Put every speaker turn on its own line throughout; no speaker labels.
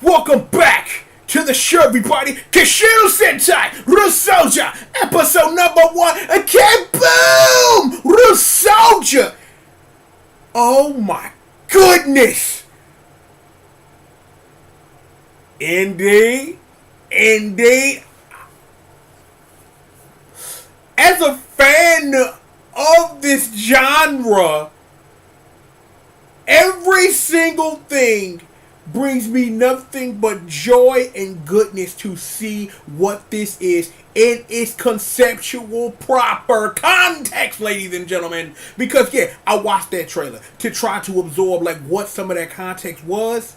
Welcome back to the show, everybody. Kishiryu Sentai Ryusoulger, episode number 1. Kaboom! Ryusoulger. Oh my goodness. Indeed. As a fan of this genre, every single thing brings me nothing but joy and goodness to see what this is in its conceptual proper context, ladies and gentlemen. Because yeah, I watched that trailer to try to absorb like what some of that context was.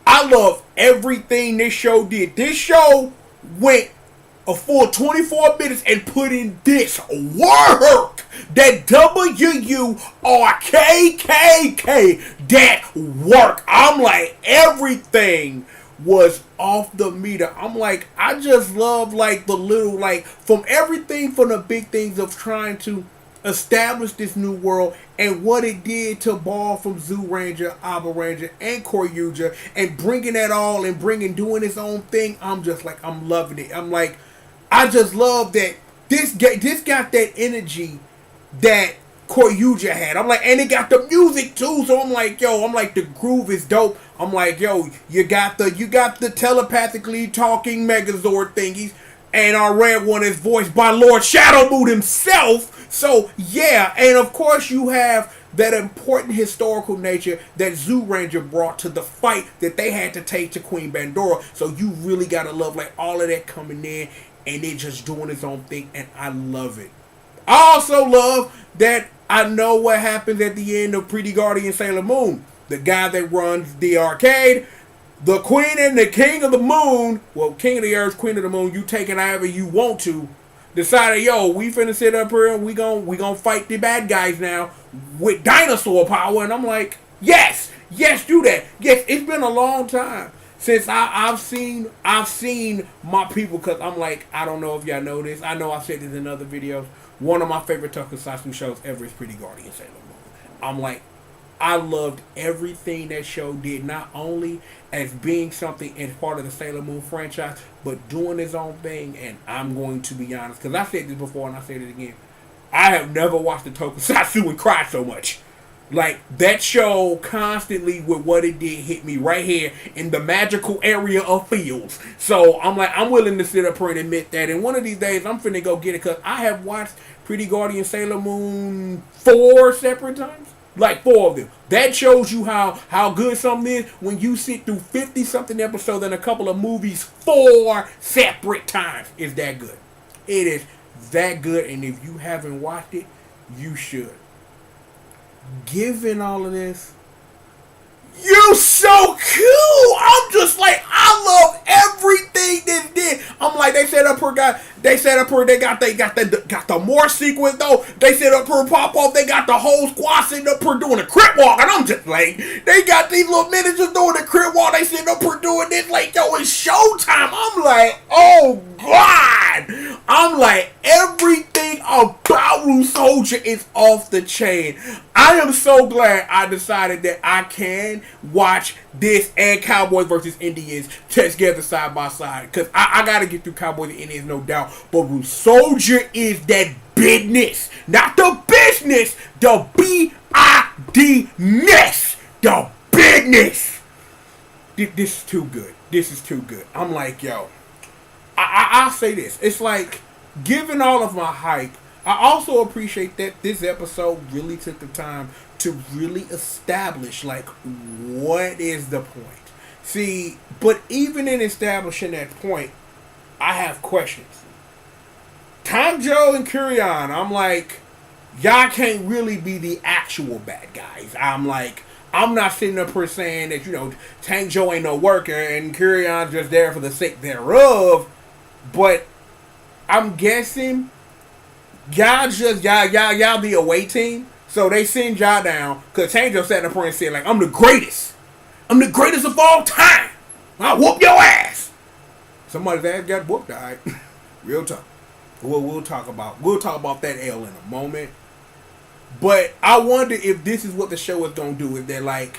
I love everything this show did. This show went a full 24 minutes and put in this work. That WURKKK, that work. I'm like, everything was off the meter. I'm like, I just love like the little, like, from everything from the big things of trying to establish this new world and what it did to Ball from Zoo Ranger, Aba Ranger, and Koryuja, and bringing that all and doing his own thing. I'm just like, I'm loving it. I'm like, I just love that this got that energy that Koryuja had. I'm like, and it got the music too. So I'm like, yo, the groove is dope. I'm like, yo, you got the telepathically talking Megazord thingies, and our red one is voiced by Lord Shadow Moon himself. So yeah, and of course you have that important historical nature that Zoo Ranger brought to the fight that they had to take to Queen Bandora. So you really gotta love like all of that coming in. And it just doing its own thing, and I love it. I also love that I know what happens at the end of Pretty Guardian Sailor Moon. The guy that runs the arcade, the queen and the king of the moon, well, king of the earth, queen of the moon, you take it however you want to, decided, yo, we finna sit up here and we gon' fight the bad guys now with dinosaur power. And I'm like, yes, do that. Yes, it's been a long time since I've seen my people, because I'm like, I don't know if y'all know this. I know I've said this in other videos. One of my favorite tokusatsu shows ever is Pretty Guardian Sailor Moon. I'm like, I loved everything that show did, not only as being something as part of the Sailor Moon franchise, but doing its own thing. And I'm going to be honest, because I said this before and I said it again. I have never watched a tokusatsu and cried so much. Like, that show constantly with what it did hit me right here in the magical area of fields. So, I'm like, I'm willing to sit up here and admit that. And one of these days, I'm finna go get it, because I have watched Pretty Guardian Sailor Moon 4 separate times. Like, 4 of them. That shows you how good something is when you sit through 50-something episodes and a couple of movies 4 separate times. It's that good. It is that good, and if you haven't watched it, you should. Given all of this, you so cool. I'm just like, I love everything this did. I'm like, they set up her guy. They set up her. They got the more sequence though. They set up her pop off. They got the whole squad sitting up her doing a crit walk, and I'm just like, they got these little miniatures doing the crit walk. They sitting up her doing this like, yo, it's showtime. I'm like, oh god. I'm like, everything about Ryusoulger is off the chain. I am so glad I decided that I can watch this and Cowboys versus Indians together side by side. Because I got to get through Cowboys and Indians, no doubt. But Ryusoulger is that business. Not the business. The B-I-D-ness. The business. This is too good. This is too good. I'm like, yo. I'll say this. It's like, given all of my hype, I also appreciate that this episode really took the time to really establish, like, what is the point? See, but even in establishing that point, I have questions. Tanjo and Kurion, I'm like, y'all can't really be the actual bad guys. I'm like, I'm not sitting up here saying that, you know, Tanjo ain't no worker and Kurion's just there for the sake thereof, but I'm guessing y'all the away team, so they send y'all down because Tanjo sat up here and said, like, I'm the greatest of all time. I'll whoop your ass. Somebody's ass got whooped, alright. Real talk. We'll talk about that L in a moment. But I wonder if this is what the show is gonna do. If they're like,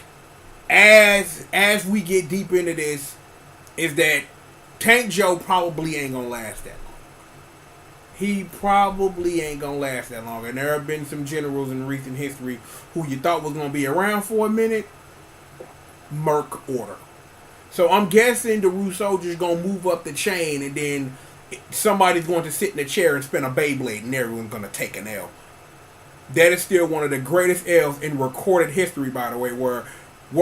as we get deep into this, is that Tank Joe probably ain't gonna last that long. He probably ain't gonna last that long. And there have been some generals in recent history who you thought was gonna be around for a minute, Merc order. So I'm guessing the Ryusoulger's gonna move up the chain, and then somebody's going to sit in a chair and spin a Beyblade, and everyone's gonna take an L. That is still one of the greatest L's in recorded history, by the way, where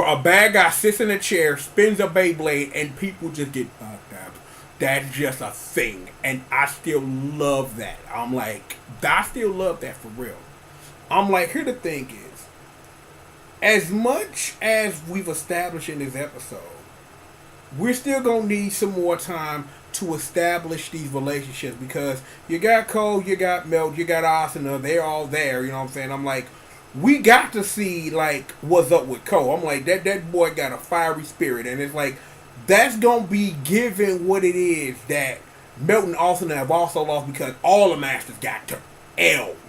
a bad guy sits in a chair, spins a Beyblade, and people just get fucked up. That's just a thing, and I still love that. I'm like, I still love that for real. I'm like, here the thing is, as much as we've established in this episode, we're still gonna need some more time to establish these relationships, because you got Cole, you got Melt, you got Asuna, they're all there, you know what I'm saying? I'm like, we got to see, like, what's up with Cole. I'm like, that boy got a fiery spirit, and it's like, that's gonna be given what it is that Melt and Asuna have also lost, because all the Masters got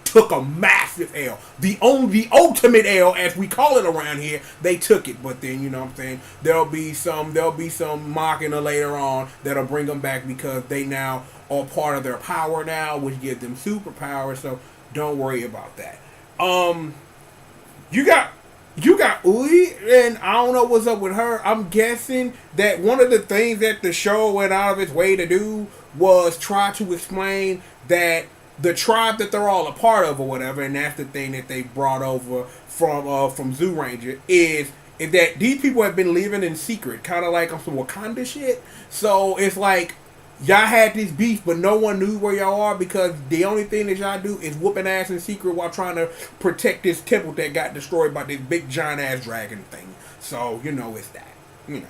took a massive L. The ultimate L, as we call it around here, they took it. But then, you know what I'm saying, there'll be some mocking later on that'll bring them back, because they now are part of their power now, which gives them superpowers. So don't worry about that. You got Ui, and I don't know what's up with her. I'm guessing that one of the things that the show went out of its way to do was try to explain that the tribe that they're all a part of or whatever, and that's the thing that they brought over from Zoo Ranger, is that these people have been living in secret, kind of like on some Wakanda shit. So it's like, y'all had this beef, but no one knew where y'all are, because the only thing that y'all do is whooping ass in secret while trying to protect this temple that got destroyed by this big giant ass dragon thing. So, you know, it's that. You know.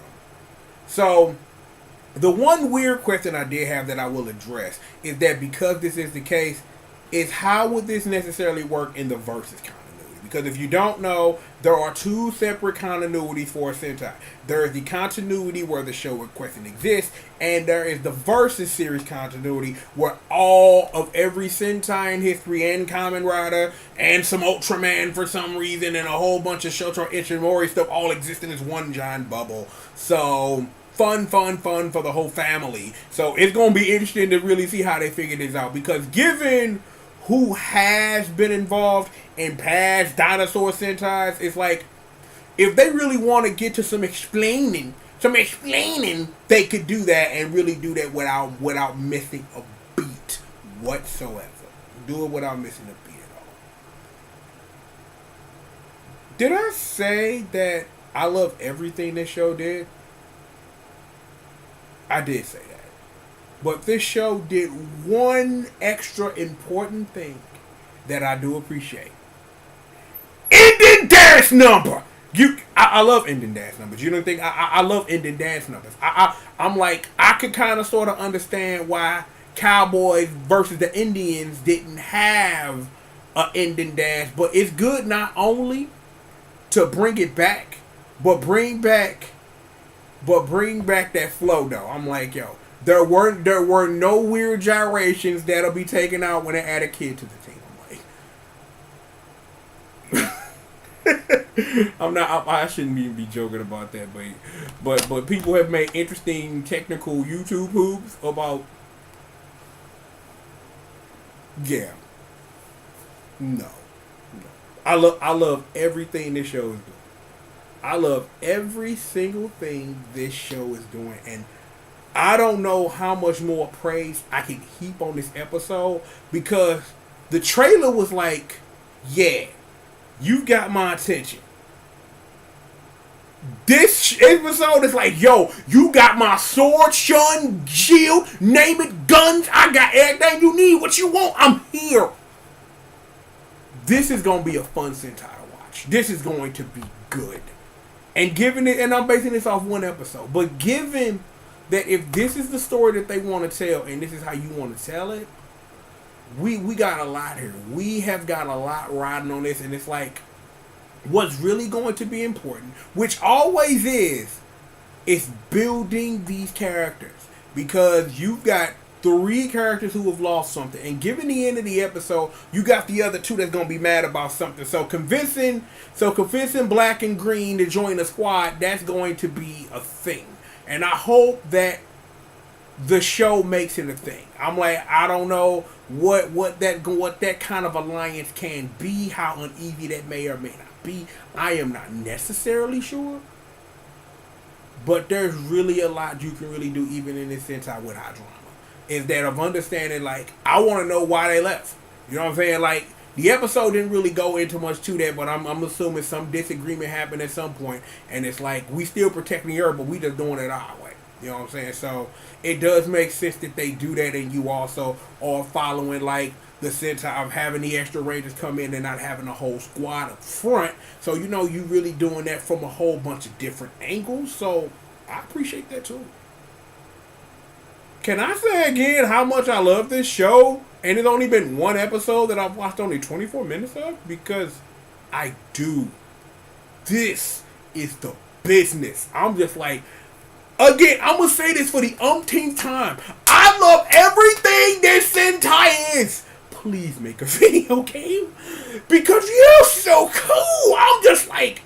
So, the one weird question I did have that I will address is that, because this is the case, is how would this necessarily work in the Versus continuity? Because if you don't know, there are two separate continuities for Sentai. There is the continuity where the show in question exists, and there is the Versus series continuity where all of every Sentai in history, and Kamen Rider, and some Ultraman for some reason, and a whole bunch of Shotaro Ishimori stuff all exist in this one giant bubble. So fun for the whole family. So it's going to be interesting to really see how they figure this out, because given who has been involved in past dinosaur Sentais, it's like, if they really want to get to some explaining, they could do that, and really do that without missing a beat whatsoever. Do it without missing a beat at all. Did I say that I love everything this show did? I did say that. But this show did one extra important thing that I do appreciate. Ending dance number! I love ending dance numbers. You don't think I love ending dance numbers. I'm like, I could kind of sort of understand why Cowboys versus the Indians didn't have an ending dance, but it's good not only to bring it back, but bring back that flow though. I'm like, yo, there were no weird gyrations that'll be taken out when they add a kid to the team. I'm like, I shouldn't even be joking about that, but people have made interesting technical YouTube hoops about. Yeah. No. I love everything this show is doing. I love every single thing this show is doing, and I don't know how much more praise I can heap on this episode, because the trailer was like, yeah, you got my attention. This episode is like, yo, you got my sword, shun, shield, name it, guns, I got everything you need, what you want, I'm here. This is going to be a fun Sentai to watch. This is going to be good. And given it, and I'm basing this off one episode, but given that if this is the story that they want to tell, and this is how you want to tell it, we got a lot here. We have got a lot riding on this, and it's like, what's really going to be important, which always is building these characters, because you've got 3 characters who have lost something, and given the end of the episode, you got the other 2 that's gonna be mad about something. So convincing Black and Green to join the squad, that's going to be a thing, and I hope that the show makes it a thing. I'm like, I don't know what that kind of alliance can be, how uneasy that may or may not be. I am not necessarily sure, but there's really a lot you can really do even in this Sentai without drama. Is that of understanding, like, I want to know why they left. You know what I'm saying? Like, the episode didn't really go into much to that, but I'm assuming some disagreement happened at some point, and it's like, we still protecting the Earth, but we just doing it our way. You know what I'm saying? So it does make sense that they do that, and you also are following, like, the Sentai of having the extra Rangers come in and not having a whole squad up front. So, you know, you really doing that from a whole bunch of different angles. So I appreciate that too. Can I say again how much I love this show? And it's only been 1 episode that I've watched only 24 minutes of? Because I do. This is the business. I'm just like, again, I'm going to say this for the umpteenth time. I love everything this Sentai is. Please make a video game. Because you're so cool. I'm just like,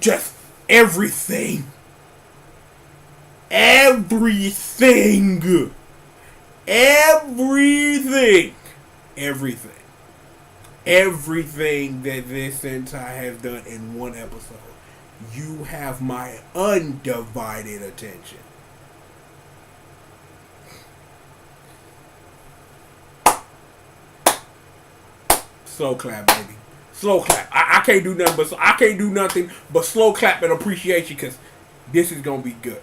just everything. Everything that this Sentai has done in 1 episode. You have my undivided attention. Slow clap, baby. Slow clap. I can't do nothing but slow clap and appreciation, because this is gonna be good.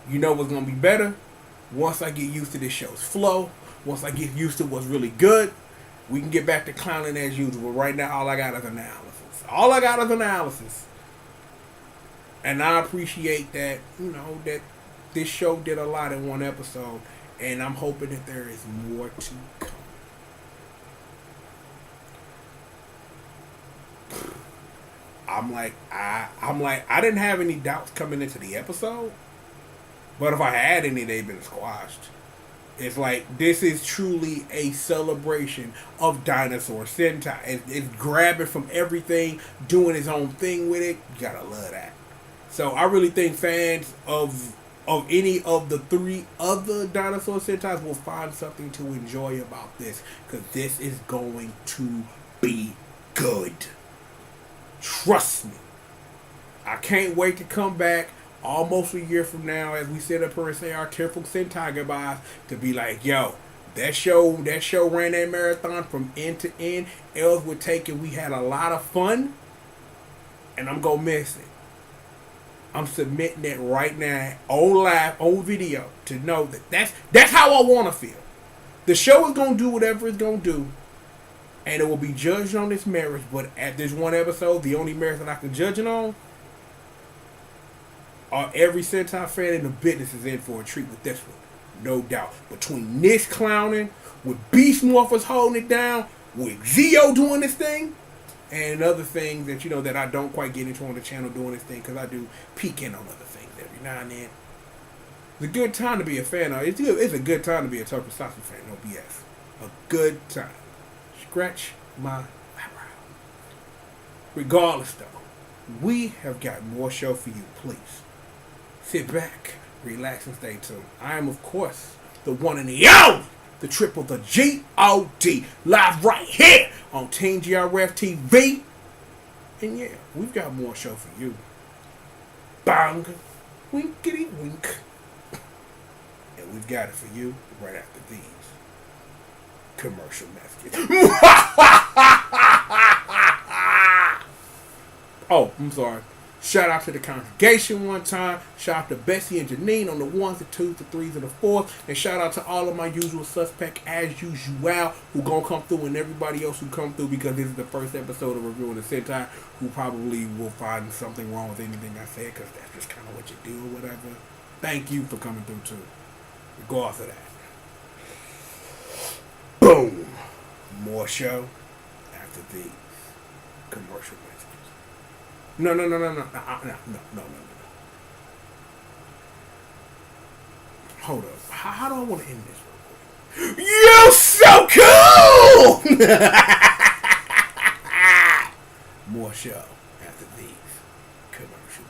You know what's going to be better? Once I get used to this show's flow, once I get used to what's really good, we can get back to clowning as usual. Right now, all I got is analysis. And I appreciate that, you know, that this show did a lot in 1 episode, and I'm hoping that there is more to come. I didn't have any doubts coming into the episode. But if I had any, they've been squashed. It's like, this is truly a celebration of Dinosaur Sentai. It's grabbing from everything, doing his own thing with it. You gotta love that. So I really think fans of any of the 3 other Dinosaur Sentais will find something to enjoy about this. Because this is going to be good. Trust me. I can't wait to come back almost a year from now, as we sit up here and say our tearful Sentai goodbyes, to be like, yo, that show ran that marathon from end to end. Els would take it. We had a lot of fun, and I'm gonna miss it. I'm submitting it right now on video to know that that's how I want to feel. The show is gonna do whatever it's gonna do, and it will be judged on its merits. But at this 1 episode, the only merits that I can judge it on, every Sentai fan in the business is in for a treat with this one. No doubt. Between this clowning, with Beast Morphers holding it down, with Zio doing this thing, and other things that, you know, that I don't quite get into on the channel doing this thing, because I do peek in on other things every now and then. It's a good time to be a fan of. It's a good time to be a Tokusatsu fan, no BS. A good time. Scratch my eyebrow. Regardless, though, we have got more show for you, please. Sit back, relax, and stay tuned. I am, of course, the one and the only, the triple, the G.O.D, live right here on Team GRF TV. And yeah, we've got more show for you. Bang, winkety wink. And we've got it for you right after these commercial messages. Oh, I'm sorry. Shout out to the congregation one time. Shout out to Bessie and Janine on the 1s, the 2s, the 3s, and the 4s. And shout out to all of my usual suspects as usual who gonna come through, and everybody else who come through, because this is the first episode of Reviewing the Sentai, who probably will find something wrong with anything I said, because that's just kind of what you do or whatever. Thank you for coming through too. Regardless of that. Boom. More show after these commercial messages. No. hold up. How do I want to end this real quick? You so cool! More show after these commercials.